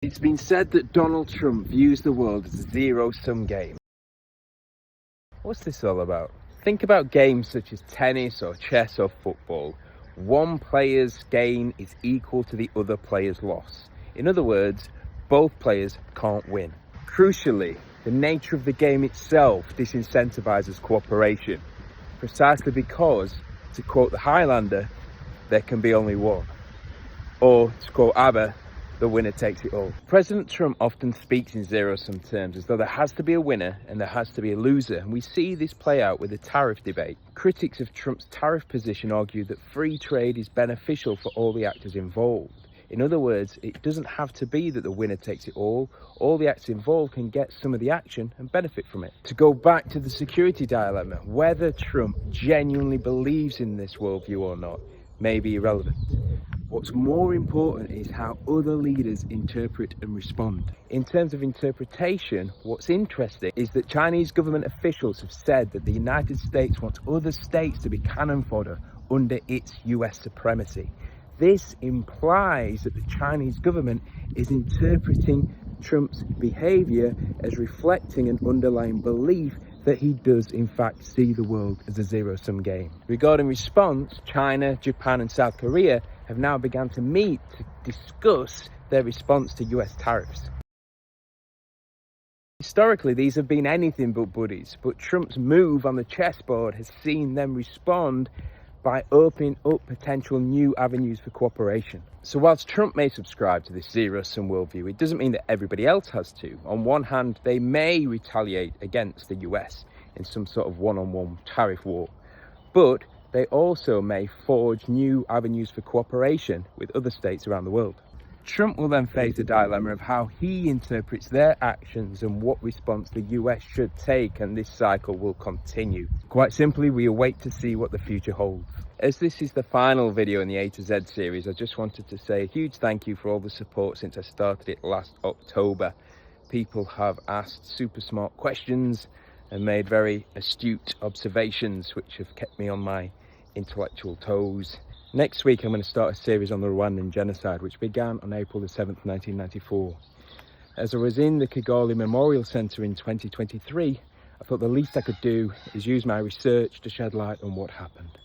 It's been said that Donald Trump views the world as a zero-sum game. What's this all about? Think about games such as tennis or chess or football. One player's gain is equal to the other player's loss. In other words, both players can't win. Crucially, the nature of the game itself disincentivizes cooperation, precisely because, to quote the Highlander, there can be only one. Or, to quote ABBA, the winner takes it all. President Trump often speaks in zero-sum terms, as though there has to be a winner and there has to be a loser, and we see this play out with the tariff debate. Critics of Trump's tariff position argue that free trade is beneficial for all the actors involved. In other words, it doesn't have to be that the winner takes it all the actors involved can get some of the action and benefit from it. To go back to the security dilemma, whether Trump genuinely believes in this worldview or not may be irrelevant. What's more important is how other leaders interpret and respond. In terms of interpretation, what's interesting is that Chinese government officials have said that the United States wants other states to be cannon fodder under its US supremacy. This implies that the Chinese government is interpreting Trump's behaviour as reflecting an underlying belief that he does in fact see the world as a zero-sum game. Regarding response, China, Japan and South Korea have now begun to meet to discuss their response to US tariffs. Historically, these have been anything but buddies, but Trump's move on the chessboard has seen them respond by opening up potential new avenues for cooperation. So whilst Trump may subscribe to this zero-sum worldview, it doesn't mean that everybody else has to. On one hand, they may retaliate against the US in some sort of one-on-one tariff war, but they also may forge new avenues for cooperation with other states around the world. Trump will then face the dilemma of how he interprets their actions and what response the US should take, and this cycle will continue. Quite simply, we await to see what the future holds. As this is the final video in the A to Z series, I just wanted to say a huge thank you for all the support since I started it last October. People have asked super smart questions and made very astute observations which have kept me on my intellectual toes. Next week I'm going to start a series on the Rwandan genocide, which began on April the 7th, 1994. As I was in the Kigali Memorial Centre in 2023, I thought the least I could do is use my research to shed light on what happened.